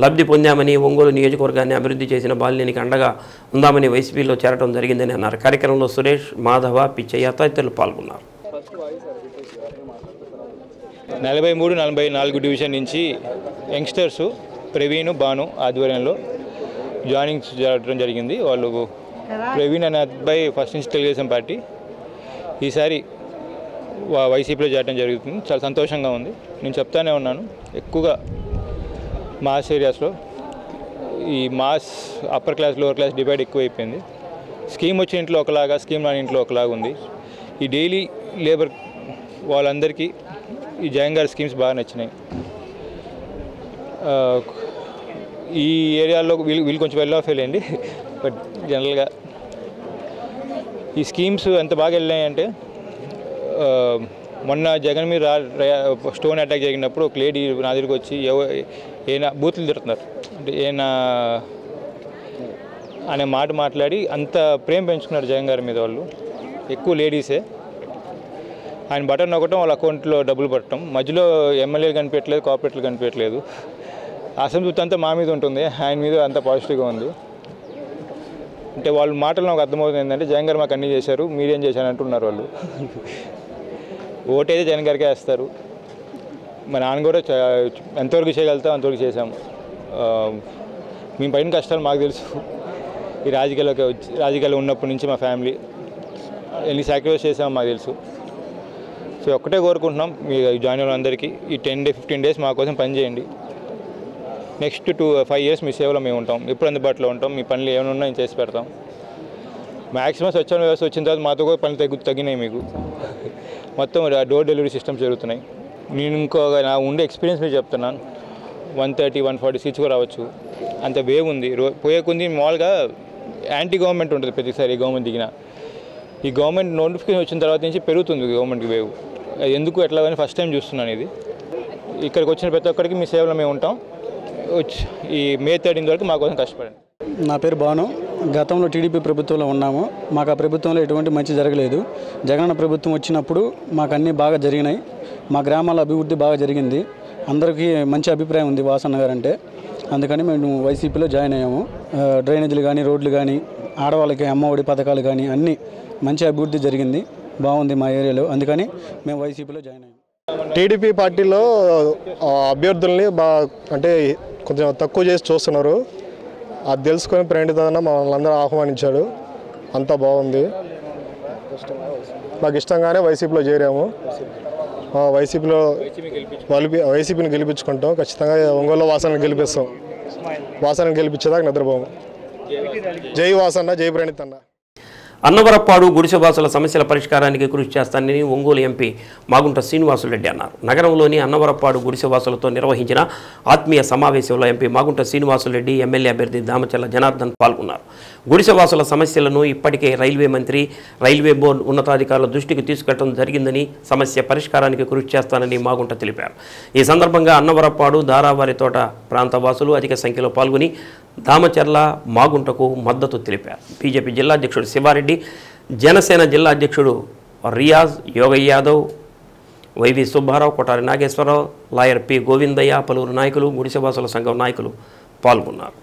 లబ్ధి పొందామని, ఒంగోలు నియోజకవర్గాన్ని అభివృద్ధి చేసిన బాలినేనికి అండగా ఉందామని వైసీపీలో చేరడం జరిగిందని అన్నారు. కార్యక్రమంలో సురేష్, మాధవ, పిచ్చయ్య తదితరులు పాల్గొన్నారు. 43, 44 డివిజన్ నుంచి యంగ్స్టర్స్ ప్రవీణ్, భాను ఆధ్వర్యంలో జాయినింగ్ జరగడం జరిగింది. వాళ్ళు ప్రవీణ్ అనే అబ్బాయి ఫస్ట్ నుంచి తెలుగుదేశం పార్టీ, ఈసారి వైసీపీలో చేరడం జరుగుతుంది. చాలా సంతోషంగా ఉంది. నేను చెప్తానే ఉన్నాను, ఎక్కువగా మాస్ ఏరియాస్లో ఈ mass upper class lower class divide ఎక్కువైపోయింది. స్కీమ్ వచ్చే ఇంట్లో ఒకలాగా, స్కీమ్ రాని ఇంట్లో ఒకలాగా ఉంది. ఈ డైలీ లేబర్ వాళ్ళందరికీ ఈ జగన్ గారి స్కీమ్స్ బాగా నచ్చినాయి. ఈ ఏరియాలో వీళ్ళు కొంచెం వెల్ ఆఫ్ వెళ్ళండి, బట్ జనరల్గా ఈ స్కీమ్స్ ఎంత బాగా వెళ్ళాయంటే, మొన్న జగన్ మీద స్టోన్ అటాక్ జరిగినప్పుడు ఒక లేడీ నా దగ్గరికి వచ్చి ఏనా బూతులు తిడుతున్నారు అంటే ఏనా అనే మాట మాట్లాడి అంత ప్రేమ పెంచుకున్నారు జగన్ గారి మీద వాళ్ళు. ఎక్కువ లేడీసే. ఆయన బటన్ నొక్కటం, వాళ్ళ అకౌంట్లో డబ్బులు పట్టడం, మధ్యలో ఎమ్మెల్యేలు కనిపించట్లేదు, కార్పొరేట్లు కనిపించట్లేదు. అసంతృప్తి అంతా మా మీద ఉంటుంది, ఆయన మీద అంత పాజిటివ్గా ఉంది. అంటే వాళ్ళ మాటలు నాకు అర్థమవుతుంది ఏంటంటే, జగన్ గారు మాకు అన్నీ చేశారు, మీరేం చేశారు అంటున్నారు వాళ్ళు. ఓటైతే జగన్ గారికే వేస్తారు. మా నాన్న కూడా ఎంతవరకు చేయగలుగుతాం అంతవరకు చేశాము. మేము పైన కష్టాలు మాకు తెలుసు. ఈ రాజకీయాల్లో ఉన్నప్పటి నుంచి మా ఫ్యామిలీ ఎన్ని సాక్రిఫైస్ చేసామో మాకు తెలుసు. సో ఒక్కటే కోరుకుంటున్నాం, మీ జాయిన్ అయిన అందరికీ ఈ 10-15 డేస్ మా కోసం పనిచేయండి. నెక్స్ట్ 5 years మీ సేవలో మేము ఉంటాం, ఎప్పుడు అందుబాటులో ఉంటాం. మీ పనులు ఏమైనా ఉన్నా నేను చేసి పెడతాం. మ్యాక్సిమం స్వచ్ఛంద వ్యవస్థ వచ్చిన తర్వాత మాతో కూడా పనులు తగ్గినాయి. మీకు మొత్తం డోర్ డెలివరీ సిస్టమ్స్ జరుగుతున్నాయి. నేను నా ఉండే ఎక్స్పీరియన్స్ మీద చెప్తున్నాను. 130-140 సీట్స్ కూడా రావచ్చు, అంత వేవ్ ఉంది. పోయే కొంది మామూలుగా యాంటీ గవర్నమెంట్ ఉంటుంది ప్రతిసారి గవర్నమెంట్ దిగిన. ఈ గవర్నమెంట్ నోటిఫికేషన్ వచ్చిన తర్వాత నుంచి పెరుగుతుంది గవర్నమెంట్కి వేవ్. ఎందుకు ఎట్లా కానీ ఫస్ట్ టైం చూస్తున్నాను ఇది. ఇక్కడికి వచ్చిన ప్రతి ఒక్కరికి మీ సేవలో మేము ఉంటాం. ఈ మే 13 వరకు మా కోసం కష్టపడండి. నా పేరు భాను. గతంలో టీడీపీ ప్రభుత్వంలో ఉన్నాము. మాకు ఆ ప్రభుత్వంలో ఎటువంటి మంచి జరగలేదు. జగనన్న ప్రభుత్వం వచ్చినప్పుడు మాకు అన్నీ బాగా జరిగినాయి. మా గ్రామాల అభివృద్ధి బాగా జరిగింది. అందరికీ మంచి అభిప్రాయం ఉంది వాసన్న గారు అంటే. అందుకని మేము వైసీపీలో జాయిన్ అయ్యాము. డ్రైనేజీలు కానీ, రోడ్లు కానీ, ఆడవాళ్ళకి అమ్మఒడి పథకాలు కానీ అన్నీ మంచి అభివృద్ధి జరిగింది. బాగుంది మా ఏరియాలో. అందుకని మేము వైసీపీలో జాయిన్ అయ్యాము. టీడీపీ పార్టీలో అభ్యర్థుల్ని అంటే కొంచెం తక్కువ చేసి చూస్తున్నారు. అది తెలుసుకొని ప్రేణితన మమ్మల్ని అందరూ ఆహ్వానించాడు. అంతా బాగుంది. మాకు ఇష్టంగానే వైసీపీలో చేరాము. వైసీపీని గెలిపించుకుంటాం. ఖచ్చితంగా ఒంగోలు వాసనని గెలిపిస్తాం. వాసనని గెలిపించేదాకా నిద్రపోము. జై వాసన్న, జై ప్రణీతన్న. అన్నవరప్పాడు గుడిసెవాసుల సమస్యల పరిష్కారానికి కృషి చేస్తానని ఒంగోలు ఎంపీ మాగుంట శ్రీనివాసులరెడ్డి అన్నారు. నగరంలోని అన్నవరప్పాడు గుడిసెవాసులతో నిర్వహించిన ఆత్మీయ సమావేశంలో ఎంపీ మాగుంట శ్రీనివాసులరెడ్డి, ఎమ్మెల్యే అభ్యర్థి దామచర్ల జనార్దన్ పాల్గొన్నారు. గుడిసెవాసుల సమస్యలను ఇప్పటికే రైల్వే మంత్రి, రైల్వే బోర్డు ఉన్నతాధికారుల దృష్టికి తీసుకెళ్లడం జరిగిందని, సమస్య పరిష్కారానికి కృషి చేస్తానని మాగుంట తెలిపారు. ఈ సందర్భంగా అన్నవరప్పాడు, దారావారితోట ప్రాంత వాసులు అధిక సంఖ్యలో పాల్గొని దామచర్ల, మాగుంటకు మద్దతు తెలిపారు. బీజేపీ జిల్లా అధ్యక్షుడు శివారెడ్డి, జనసేన జిల్లా అధ్యక్షుడు Riyaz, Yogayya Yadav, YV Subbarao, Kotari Nageswararao, lawyer P Govindayya, పలువురు నాయకులు, గుడిసెవాసుల సంఘం నాయకులు పాల్గొన్నారు.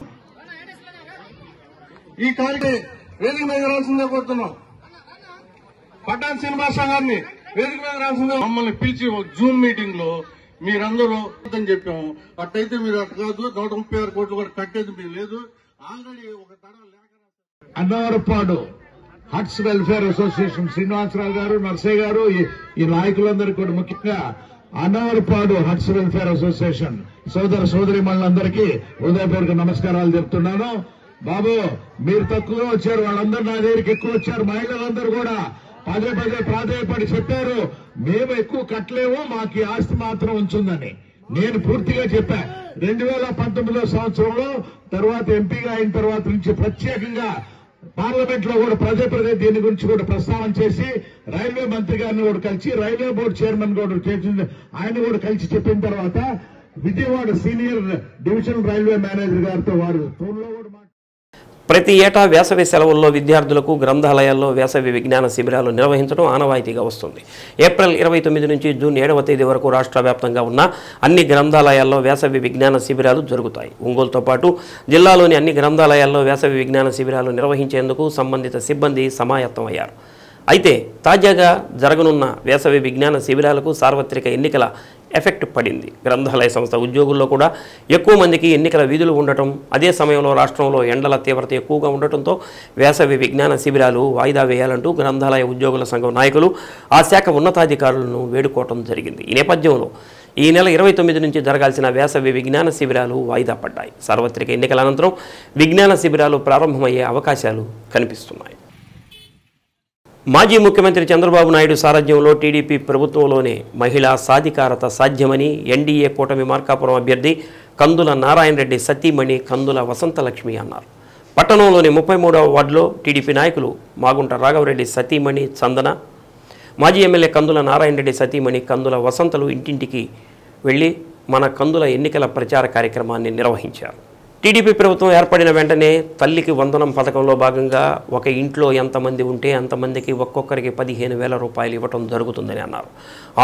ఈ కార్యక్రమం వేదిక మీద రావాల్సిందే కోరుతున్నాం. పట్టాన్ శ్రీనివాస గారిని వేదిక మీద రావాల్సిందే. మమ్మల్ని పిలిచి జూమ్ మీటింగ్ లో మీరందరూ అని చెప్పాము. అట్టయితే మీరు అట్టు కాదు, 136 కోట్లు కూడా కట్టేది మీరు లేదు. ఆల్రెడీ ఒక Annavarapadu huts welfare association Srinivasarao garu, Narsayya గారు, ఈ నాయకులందరూ కూడా, ముఖ్యంగా అన్నవరపాడు హట్స్ వెల్ఫేర్ అసోసియేషన్ సోదర సోదరి మనందరికీ హృదయపూర్వక నమస్కారాలు చెప్తున్నాను. బాబు, మీరు తక్కువ వచ్చారు, వాళ్ళందరూ నా దగ్గరికి ఎక్కువ వచ్చారు. మహిళలందరూ కూడా పదే ప్రాధాన్యపడి చెప్పారు, మేము ఎక్కువ కట్టలేము, మాకు ఈ ఆస్తి మాత్రం ఉంచుందని. నేను పూర్తిగా చెప్పా. 2019 సంవత్సరంలో తర్వాత ఎంపీగా అయిన తర్వాత నుంచి ప్రత్యేకంగా పార్లమెంట్ లో కూడా పదే దీని గురించి కూడా ప్రస్తావన చేసి, రైల్వే మంత్రి గారిని కూడా కలిసి, రైల్వే బోర్డు చైర్మన్ కూడా చేసింది, ఆయన కూడా కలిసి చెప్పిన తర్వాత Vijayawada senior divisional railway manager గారితో వారు ఫోన్లో కూడా ప్రతి ఏటా వేసవి సెలవుల్లో విద్యార్థులకు గ్రంథాలయాల్లో వేసవి విజ్ఞాన శిబిరాలు నిర్వహించడం ఆనవాయితీగా వస్తుంది. ఏప్రిల్ 29 నుంచి జూన్ 7వ తేదీ వరకు రాష్ట్ర వ్యాప్తంగా ఉన్న అన్ని గ్రంథాలయాల్లో వేసవి విజ్ఞాన శిబిరాలు జరుగుతాయి. ఒంగోలుతో పాటు జిల్లాలోని అన్ని గ్రంథాలయాల్లో వేసవి విజ్ఞాన శిబిరాలు నిర్వహించేందుకు సంబంధిత సిబ్బంది సమాయత్తమయ్యారు. అయితే తాజాగా జరగనున్న వేసవి విజ్ఞాన శిబిరాలకు సార్వత్రిక ఎన్నికల ఎఫెక్ట్ పడింది. గ్రంథాలయ సంస్థ ఉద్యోగుల్లో కూడా ఎక్కువ మందికి ఎన్నికల విధులు ఉండటం, అదే సమయంలో రాష్ట్రంలో ఎండల తీవ్రత ఎక్కువగా ఉండటంతో వేసవి విజ్ఞాన శిబిరాలు వాయిదా వేయాలంటూ గ్రంథాలయ ఉద్యోగుల సంఘం నాయకులు ఆ శాఖ ఉన్నతాధికారులను వేడుకోవటం జరిగింది. ఈ నేపథ్యంలో ఈ నెల 29 నుంచి జరగాల్సిన వేసవి విజ్ఞాన శిబిరాలు వాయిదా పడ్డాయి. సార్వత్రిక ఎన్నికల అనంతరం విజ్ఞాన శిబిరాలు ప్రారంభమయ్యే అవకాశాలు కనిపిస్తున్నాయి. మాజీ ముఖ్యమంత్రి చంద్రబాబు నాయుడు సారథ్యంలో టీడీపీ ప్రభుత్వంలోనే మహిళా సాధికారత సాధ్యమని ఎన్డీఏ కూటమి మార్కాపురం అభ్యర్థి కందుల నారాయణ రెడ్డి సతీమణి కందుల వసంతలక్ష్మి అన్నారు. పట్టణంలోని 33వ వార్డులో టీడీపీ నాయకులు మాగుంట రాఘవరెడ్డి సతీమణి చందన, మాజీ ఎమ్మెల్యే కందుల నారాయణ రెడ్డి సతీమణి కందుల వసంతలు ఇంటింటికి వెళ్లి మన కందుల ఎన్నికల ప్రచార కార్యక్రమాన్ని నిర్వహించారు. టీడీపీ ప్రభుత్వం ఏర్పడిన వెంటనే తల్లికి వందనం పథకంలో భాగంగా ఒక ఇంట్లో ఎంతమంది ఉంటే అంతమందికి ఒక్కొక్కరికి 15,000 రూపాయలు ఇవ్వటం జరుగుతుందని అన్నారు.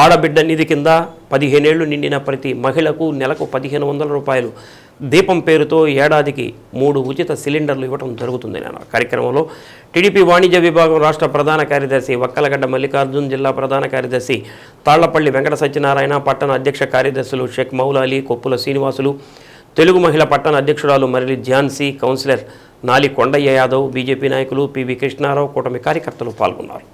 ఆడబిడ్డ నిధి కింద 15 ఏళ్లు నిండిన ప్రతి మహిళకు నెలకు 1,500 రూపాయలు, దీపం పేరుతో ఏడాదికి 3 ఉచిత సిలిండర్లు ఇవ్వటం జరుగుతుందని అన్నారు. కార్యక్రమంలో టీడీపీ వాణిజ్య విభాగం రాష్ట్ర ప్రధాన కార్యదర్శి వక్కలగడ్డ మల్లికార్జున్, జిల్లా ప్రధాన కార్యదర్శి తాళ్లపల్లి వెంకట సత్యనారాయణ, పట్టణ అధ్యక్ష కార్యదర్శులు షేక్ మౌలాలి, కొప్పుల శ్రీనివాసులు, తెలుగు మహిళ పట్టణ అధ్యక్షురాలు మరిలి ఝాన్సీ, కౌన్సిలర్ నాలి కొండయ్య యాదవ్, బీజేపీ నాయకులు పివి కృష్ణారావు, కూటమి కార్యకర్తలు పాల్గొన్నారు.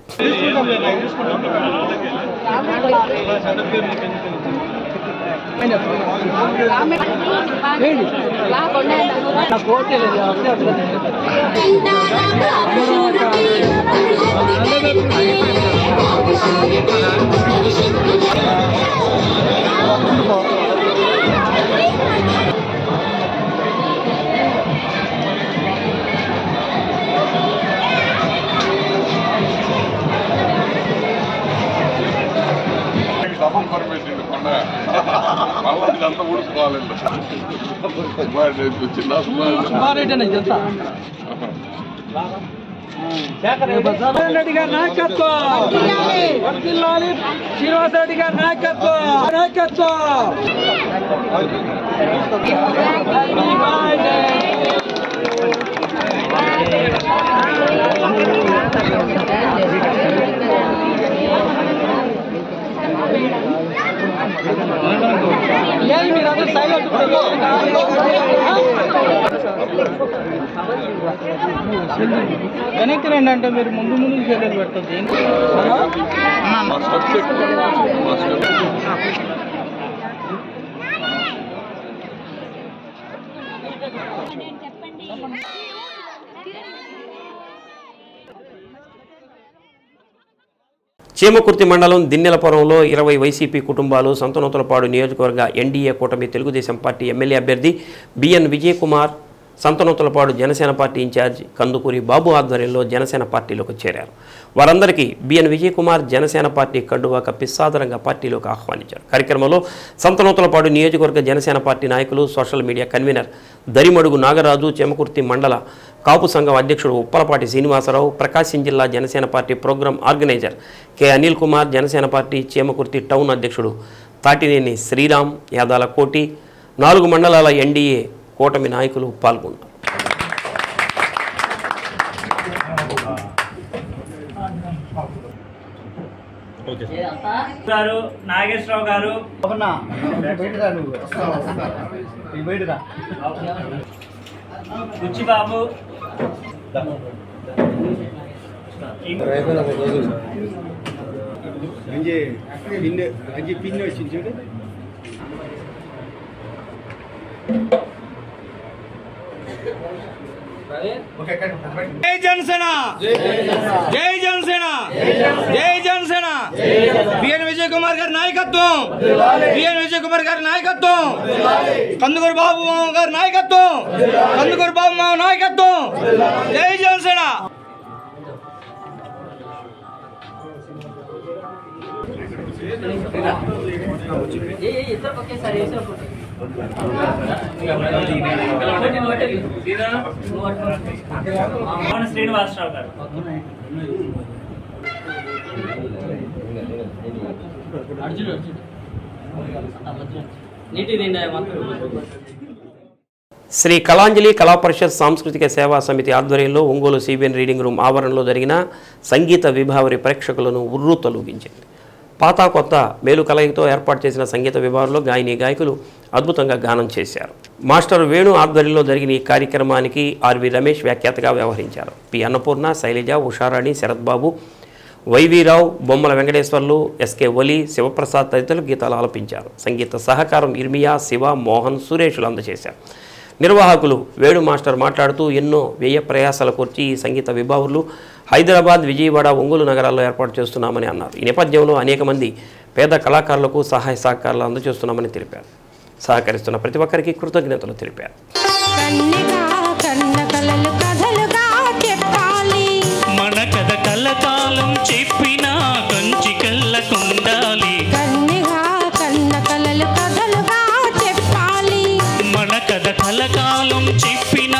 డబ్బు పర్మిషన్ ఇదంతా ఊడుసుకోవాలండి రెడ్డి గారి నాయకత్వం, శ్రీనివాస రెడ్డి గారి నాయకత్వం, వెనక్కి రండి అంటే మీరు ముందు చర్యలు పెడుతుంది. చీమకుర్తి మండలం దిన్నెలపురంలో 20 వైసీపీ కుటుంబాలు సంతనూతలపాడు నియోజకవర్గ ఎన్డీఏ కూటమి తెలుగుదేశం పార్టీ ఎమ్మెల్యే అభ్యర్థి BN Vijayakumar Santhanuthalapadu Janasena party incharge Kandukuri Babu ఆధ్వర్యంలో జనసేన పార్టీలోకి చేరారు. వారందరికీ బిఎన్ విజయకుమార్ జనసేన పార్టీ కండువా కప్పి సాదరంగా పార్టీలోకి ఆహ్వానించారు. కార్యక్రమంలో సంతనూతలపాడు నియోజకవర్గ జనసేన పార్టీ నాయకులు, social media convener Darimadugu Nagaraju, Cheemakurthi మండల కాపు సంఘం అధ్యక్షుడు ఉప్పలపాటి శ్రీనివాసరావు, ప్రకాశం జిల్లా Janasena party programme organiser K Anil Kumar, Janasena party Cheemakurthi town అధ్యక్షుడు తాటినేని శ్రీరామ్, యాదాల కోటి, 4 మండలాల ఎన్డీఏ కూటమి నాయకులు పాల్గొన్నారు. నాగేశ్వరరావు గారు, బుచ్చిబాబు, పిన్ని వచ్చింది చూడు. జై జనసేన, జై జనసేన, జై జనసేన. బిఎన్ విజయకుమార్ గారి నాయకత్వం, బిఎన్ విజయకుమార్ గారి నాయకత్వం, కందుకూరి బాబు మామ గారి నాయకత్వం, కందుకూరి బాబు మామ నాయకత్వం. జై జనసేన. శ్రీనివాసరావు గారు, శ్రీ కళాంజలి కళా పరిషత్ సాంస్కృతిక సేవా సమితి ఆధ్వర్యంలో ఒంగోలు సిబిఎన్ రీడింగ్ రూమ్ ఆవరణలో జరిగిన సంగీత విభావరి ప్రేక్షకులను ఉర్రూ తొలగించింది. పాత కొత్త మేలు కలయికతో ఏర్పాటు చేసిన సంగీత విభాగంలో గాయని గాయకులు అద్భుతంగా గానం చేశారు. మాస్టర్ వేణు ఆధ్వర్యంలో జరిగిన ఈ కార్యక్రమానికి ఆర్వి రమేష్ వ్యాఖ్యాతగా వ్యవహరించారు. పి అన్నపూర్ణ, శైలజ, ఉషారాణి, శరత్ బాబు, వైవీరావు, బొమ్మల వెంకటేశ్వర్లు, ఎస్కే ఒలి, శివప్రసాద్ తదితరులు గీతాలు ఆలపించారు. సంగీత సహకారం ఇర్మియా, శివ, మోహన్, సురేష్లు అందజేశారు. నిర్వాహకులు వేణు మాస్టర్ మాట్లాడుతూ ఎన్నో వ్యయ ప్రయాసాలు కూర్చి ఈ సంగీత విభావులు హైదరాబాద్, విజయవాడ, ఒంగోలు నగరాల్లో ఏర్పాటు చేస్తున్నామని అన్నారు. ఈ నేపథ్యంలో అనేక మంది పేద కళాకారులకు సహాయ సహకారాలు అందజేస్తున్నామని తెలిపారు. సహకరిస్తున్న ప్రతి ఒక్కరికి కృతజ్ఞతలు తెలిపారు. మన కథ కలకాలం చెప్పిన కంచి కళ్ళకుండాలి, మన కథ కలకాలం చెప్పిన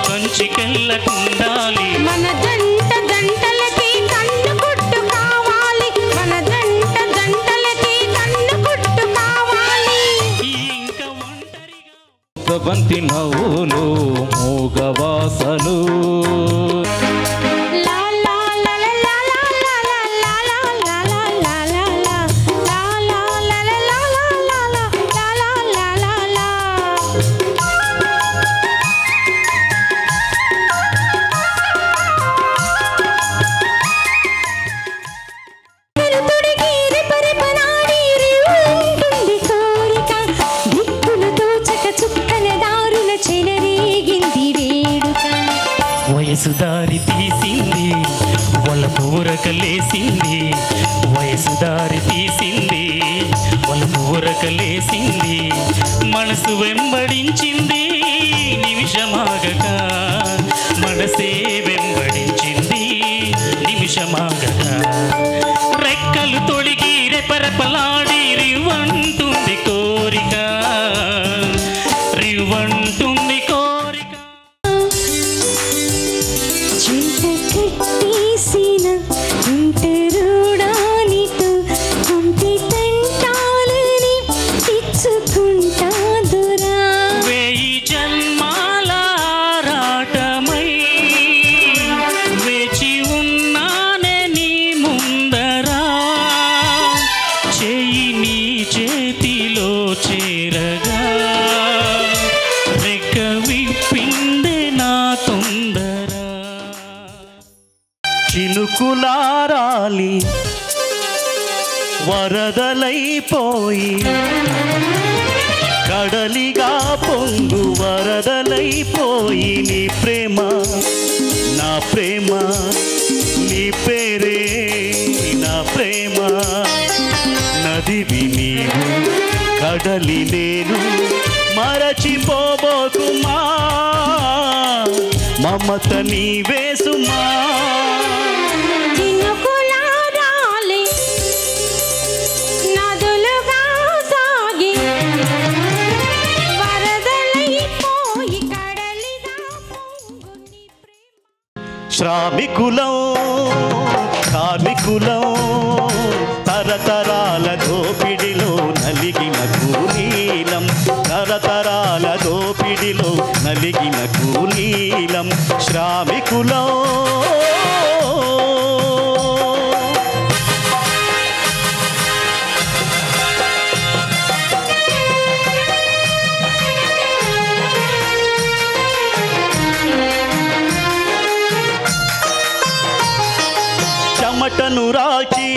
కంచి కళ్ళకుండాలి. మన జంట జంటలకి కన్ను గుట్టు కావాలి, మన జంట జంటలకి కన్ను గుట్టు కావాలి. ఇంకా ఒంటరిగా బంతి నవ్వులు మోగవాసలు వయసు దారి తీసింది, వాళ్ళ పూరకలేసింది, వయసు దారి తీసింది, వాళ్ళ పూరకలేసింది, మనసు వెంబడించింది నిమిషమాగక, మనసే వెంబడించింది నిమిషమాగక, రెక్కలు తొడిగి రెపరెపలాడి రివ్వంటుంది కోరిక, చింత కట్టేసిన ఇంటరుడానితో పంపి తంటాలని తెచ్చుకుంటాదురా వేయి జన్మాల ఆరాటమై వేచి ఉన్నానే నీ ముందరా చేయి నీ చేతిలో చేరగా రెక్క విప్పిందే నా తొందర చినుకులారాలి వరదలైపోయి కడలిగా పొంగు వరదలైపోయి నీ ప్రేమ నా ప్రేమ నీ పేరే నా ప్రేమ నదివి నీవు కడలి నేను మరచిపోబోకుమా మమత నీవేసుమా చినుకులారాలి నదులుగా సాగి వరదలైపోయి కడలిగా శ్రామికులం కార్మికులం తరతరాల దోపిడిలో నలిగిన కూలీలం తరతరాల దోపిడిలో నలిగిన కూలీలం శ్రామికులం చెమటను రాచి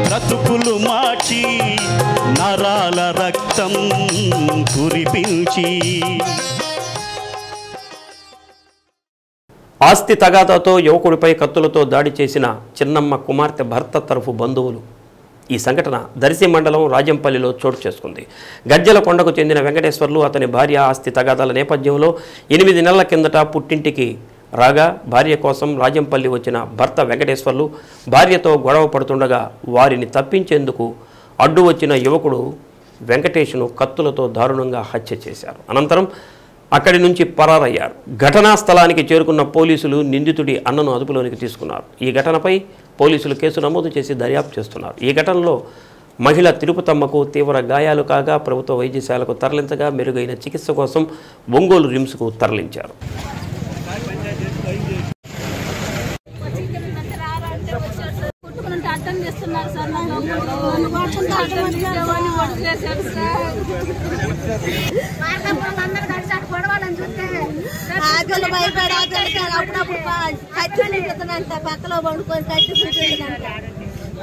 బ్రతుకులు మార్చి నరాల రక్తం కురిపించి ఆస్తి తగాదాతో యువకుడిపై కత్తులతో దాడి చేసిన చిన్నమ్మ కుమార్తె భర్త తరఫు బంధువులు. ఈ సంఘటన దర్శి మండలం రాజంపల్లిలో చోటు చేసుకుంది. గజ్జల కొండకు చెందిన వెంకటేశ్వర్లు అతని భార్య ఆస్తి తగాదాల నేపథ్యంలో 8 నెలల కిందట పుట్టింటికి రాగా భార్య కోసం రాజంపల్లి వచ్చిన భర్త వెంకటేశ్వర్లు భార్యతో గొడవ పడుతుండగా వారిని తప్పించేందుకు అడ్డు వచ్చిన యువకుడు వెంకటేష్ను కత్తులతో దారుణంగా హత్య చేశారు. అనంతరం అక్కడి నుంచి పరారయ్యారు. ఘటనా స్థలానికి చేరుకున్న పోలీసులు నిందితుడి అన్నను అదుపులోనికి తీసుకున్నారు. ఈ ఘటనపై పోలీసులు కేసు నమోదు చేసి దర్యాప్తు చేస్తున్నారు. ఈ ఘటనలో మహిళ తిరుపతమ్మకు తీవ్ర గాయాలు కాగా ప్రభుత్వ వైద్యశాలకు తరలించగా మెరుగైన చికిత్స కోసం ఒంగోలు రిమ్స్కు తరలించారు. అర్థం చేస్తున్నారు సార్ ఆకలి భయపడి అప్పుడప్పుడు కట్టిందంట పక్కలో పండుకొని కట్టిందంట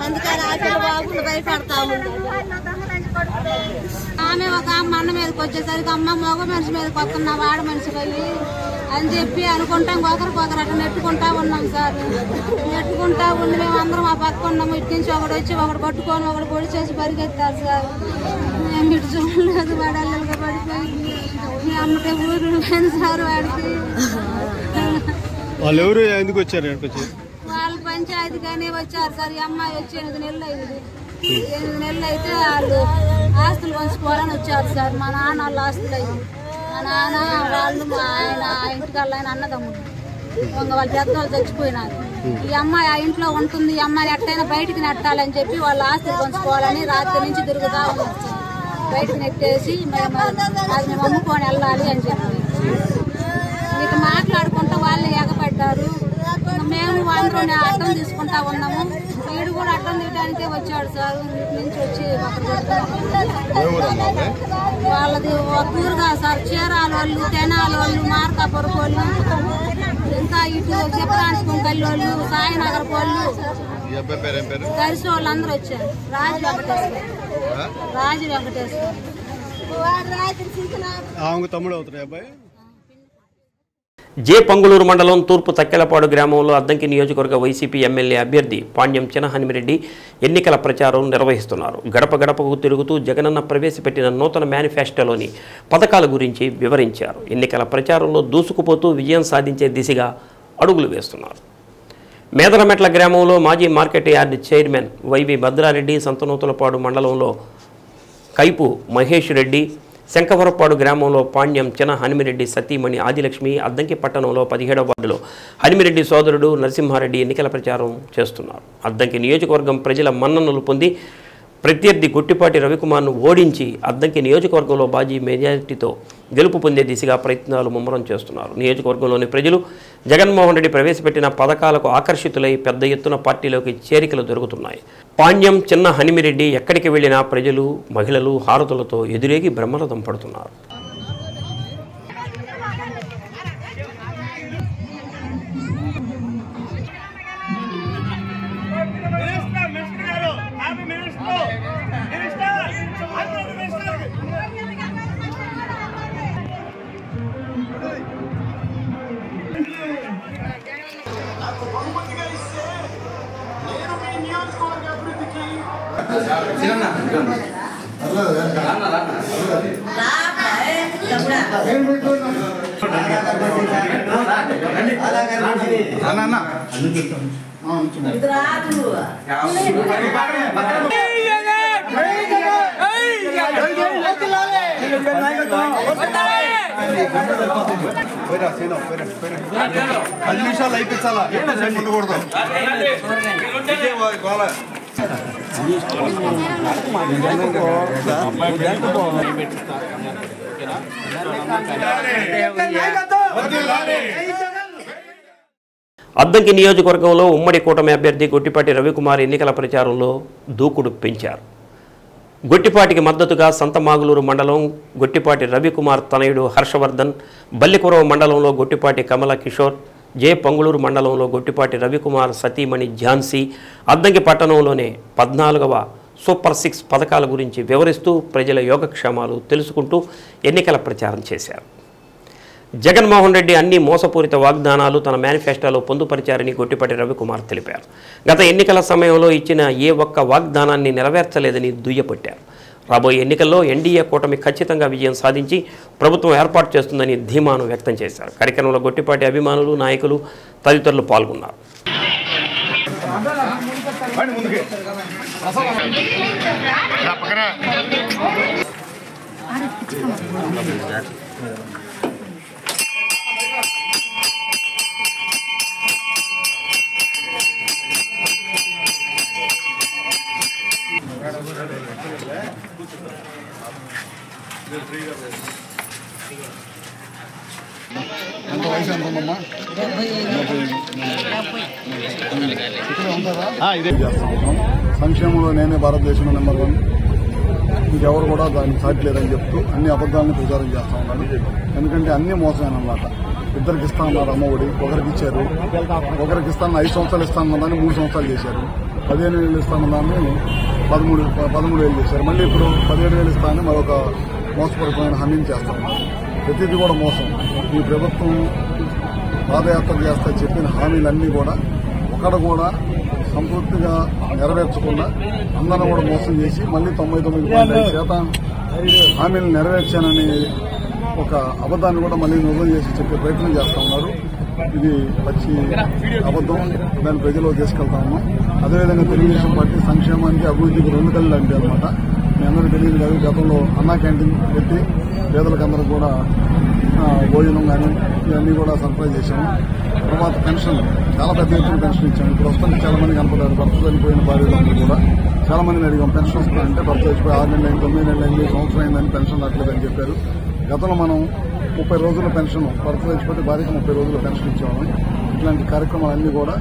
అందుకని ఆకలి బాగుండు భయపడతా ఉంది. ఆమె ఒక అమ్మ అన్న మీదకి వచ్చేసరికి అమ్మ మగ మనిషి మీదకి వస్తున్నా వాడ మనిషి పోయి అని చెప్పి అనుకుంటాం ఒకరికొకరు అట్లా నెట్టుకుంటా ఉన్నాం సార్. నెట్టుకుంటా ఉండి మేము అందరం ఆ పక్క ఉన్నాము. ఇటు నుంచి ఒకడు వచ్చి ఒకడు పట్టుకొని ఒకడు పొడి చేసి పరిగెత్తారు సార్. మేము ఇటు చూడలేదు వాడల్లుగా పడిపోయి మీ అమ్మటే ఊరు సార్ వాడికి. వాళ్ళు ఎవరు ఎందుకు వచ్చారు? వాళ్ళు పంచాయతీగానే వచ్చారు సార్. ఈ అమ్మాయి వచ్చి 8 నెలలు అయింది. 8 నెలలు అయితే వాళ్ళు ఆస్తులు పంచుకోవాలని వచ్చారు సార్. మా నాన్న వాళ్ళ ఆస్తులు అయ్యి మా నాన్న వాళ్ళు మా ఆయన ఇంటికల్లా ఆయన అన్నదమ్ముడు వాళ్ళ పెద్దవాళ్ళు చచ్చిపోయినారు. ఈ అమ్మాయి ఆ ఇంట్లో ఉంటుంది. ఈ అమ్మాయి ఎట్టయినా బయటికి నెట్టాలని చెప్పి వాళ్ళ ఆస్తులు పంచుకోవాలని రాత్రి నుంచి తిరుగుతా ఉన్నారు సార్. బయటకు నెట్టేసి అది మేము అమ్ముకొని వెళ్ళాలి అని చెప్పి ఇక మాట్లాడుకుంటూ వాళ్ళు ఎగబడ్డారు. మేము అందరూ అడ్డం తీసుకుంటా ఉన్నాము. వీడు కూడా అడ్డం తీయడానికే వచ్చాడు సార్. నుంచి వచ్చి వాళ్ళది ఒక ఊరుగా సార్. చీరాల వాళ్ళు, తెనాల వాళ్ళు, మార్కాపురం వాళ్ళు, ఇంకా ఇటు చెప్పరాంచుకుని వాళ్ళు, సాయినగర్ వాళ్ళు, కలిసి వాళ్ళు అందరూ వచ్చారు. రాజు వెంకటేశ్వర తమ్ముడు అవుతారు అబ్బాయి. జే పంగులూరు మండలం తూర్పు తక్కెలపాడు గ్రామంలో అద్దంకి నియోజకవర్గ వైసీపీ ఎమ్మెల్యే అభ్యర్థి పాండ్యం చినహనిమిరెడ్డి ఎన్నికల ప్రచారం నిర్వహిస్తున్నారు. గడప గడపకు తిరుగుతూ జగనన్న ప్రవేశపెట్టిన నూతన మేనిఫెస్టోలోని పథకాల గురించి వివరించారు. ఎన్నికల ప్రచారంలో దూసుకుపోతూ విజయం సాధించే దిశగా అడుగులు వేస్తున్నారు. మేదరమెట్ల గ్రామంలో మాజీ market yard chairman YV Bhadrareddy, Santhanuthalapadu మండలంలో కైపు మహేష్ రెడ్డి, శంకవరపాడు గ్రామంలో పాణ్యం చిన్న హనుమిరెడ్డి సతీమణి ఆదిలక్ష్మి అద్దంకి పట్టణంలో 17వ వార్డులో హనుమిరెడ్డి సోదరుడు నరసింహారెడ్డి ఎన్నికల ప్రచారం చేస్తున్నారు. అద్దంకి నియోజకవర్గం ప్రజల మన్ననలు పొంది ప్రత్యర్థి గొట్టిపాటి రవికుమార్ను ఓడించి అద్దంకి నియోజకవర్గంలో భారీ మెజారిటీతో గెలుపు పొందే దిశగా ప్రయత్నాలు ముమ్మరం చేస్తున్నారు. నియోజకవర్గంలోని ప్రజలు జగన్మోహన్ రెడ్డి ప్రవేశపెట్టిన పథకాలకు ఆకర్షితులై పెద్ద ఎత్తున పార్టీలోకి చేరికలు జరుగుతున్నాయి. పాణ్యం చిన్న హనుమిరెడ్డి ఎక్కడికి వెళ్లినా ప్రజలు మహిళలు హారతులతో ఎదురేగి బ్రహ్మరథం పడుతున్నారు. అద్దంకి నియోజకవర్గంలో ఉమ్మడి కూటమి అభ్యర్థి గొట్టిపాటి రవికుమార్ ఎన్నికల ప్రచారంలో దూకుడు పెంచారు. గొట్టిపాటికి మద్దతుగా సంతమాగులూరు మండలం గొట్టిపాటి రవికుమార్ తనయుడు హర్షవర్ధన్, బల్లికురవ మండలంలో గొట్టిపాటి కమల కిషోర్, పంగులూరు మండలంలో గొట్టిపాటి రవికుమార్ సతీమణి ఝాన్సీ అద్దంకి పట్టణంలోనే 14వ సూపర్ 6 పథకాల గురించి వివరిస్తూ ప్రజల యోగక్షేమాలు తెలుసుకుంటూ ఎన్నికల ప్రచారం చేశారు. జగన్మోహన్ రెడ్డి అన్ని మోసపూరిత వాగ్దానాలు తన మేనిఫెస్టోలో పొందుపరిచారని గొట్టిపాటి రవికుమార్ తెలిపారు. గత ఎన్నికల సమయంలో ఇచ్చిన ఏ ఒక్క వాగ్దానాన్ని నెరవేర్చలేదని దుయ్యపట్టారు. రాబోయే ఎన్నికల్లో ఎన్డీఏ కూటమి ఖచ్చితంగా విజయం సాధించి ప్రభుత్వం ఏర్పాటు చేస్తుందని ధీమాను వ్యక్తం చేశారు. కార్యక్రమంలో గొట్టిపాటి అభిమానులు, నాయకులు తదితరులు పాల్గొన్నారు. సంక్షేమంలో నేనే భారతదేశంలో నెంబర్ 1, ఇంకెవరు కూడా దాన్ని సాధ్యలేదని చెప్తూ అన్ని అబద్దాలను ప్రచారం చేస్తా ఉన్నారు. ఎందుకంటే అన్ని మోసమేనమాట. ఇద్దరికి ఇస్తా ఉన్నారు అమ్మఒడి, ఒకరికి ఇచ్చారు, ఒకరికి ఇస్తాను 5 సంవత్సరాలు ఇస్తాను దాన్ని 3 సంవత్సరాలు చేశారు. 15,000 ఇస్తాను దాన్ని 13,000 చేశారు. మళ్ళీ ఇప్పుడు 17,000 ఇస్తానని మరొక మోసపడిపోయిన హామీని చేస్తా ఉన్నారు. ప్రతిదీ కూడా మోసం. ఈ ప్రభుత్వం పాదయాత్ర చేస్తా చెప్పిన హామీలన్నీ కూడా ఒకటి కూడా సంపూర్తిగా నెరవేర్చకుండా అందరూ కూడా మోసం చేసి మళ్ళీ 99.5% హామీలు నెరవేర్చానని ఒక అబద్దాన్ని కూడా మళ్ళీ నిజం చేసి చెప్పే ప్రయత్నం చేస్తా ఉన్నారు. ఇది పచ్చి అబద్దం. దాన్ని ప్రజల్లో తీసుకెళ్తా ఉన్నాం. అదేవిధంగా తెలుగుదేశం పార్టీ సంక్షేమానికి అభివృద్ధికి 2 కళ్ళు లాంటి అనమాట. మీ అందరికీ తెలియదు కాదు, గతంలో అన్నా క్యాంటీన్ పెట్టి పేదలకందరూ కూడా భోజనం కానీ ఇవన్నీ కూడా సరఫరా చేశాము. తర్వాత పెన్షన్ చాలా పెద్ద ఎత్తున పెన్షన్ ఇచ్చాము. ఇప్పుడు వస్తుంది చాలా మంది కనపడ్డారు. భర్త చనిపోయిన భార్యలందరూ కూడా చాలా మందిని అడిగాం పెన్షన్ వస్తుందంటే భర్త చచ్చిపోయి 6 నెలలు అయింది, 9 నెలలు అయింది, సంవత్సరం అయిందని పెన్షన్ రావట్లేదని చెప్పారు. గతంలో మనం 30 రోజుల పెన్షన్, భర్త చచ్చిపోతే భార్యకి 30 రోజుల పెన్షన్ ఇచ్చాము. ఇట్లాంటి కార్యక్రమాలన్నీ కూడా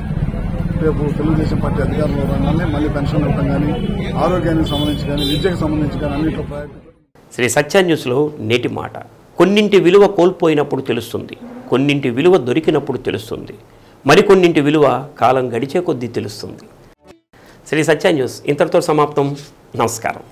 రేపు తెలుగుదేశం పార్టీ అధికారంలో రాగానే మళ్ళీ పెన్షన్ ఇవ్వడం కానీ, ఆరోగ్యానికి సంబంధించి కానీ, విద్యకు సంబంధించి కానీ అన్నింటిలో ప్రయారిటీ. శ్రీ సత్య న్యూస్లో నేటి మాట. కొన్నింటి విలువ కోల్పోయినప్పుడు తెలుస్తుంది, కొన్నింటి విలువ దొరికినప్పుడు తెలుస్తుంది, మరికొన్నింటి విలువ కాలం గడిచే కొద్దీ తెలుస్తుంది. శ్రీ సత్య న్యూస్ ఇంతటితో సమాప్తం. నమస్కారం.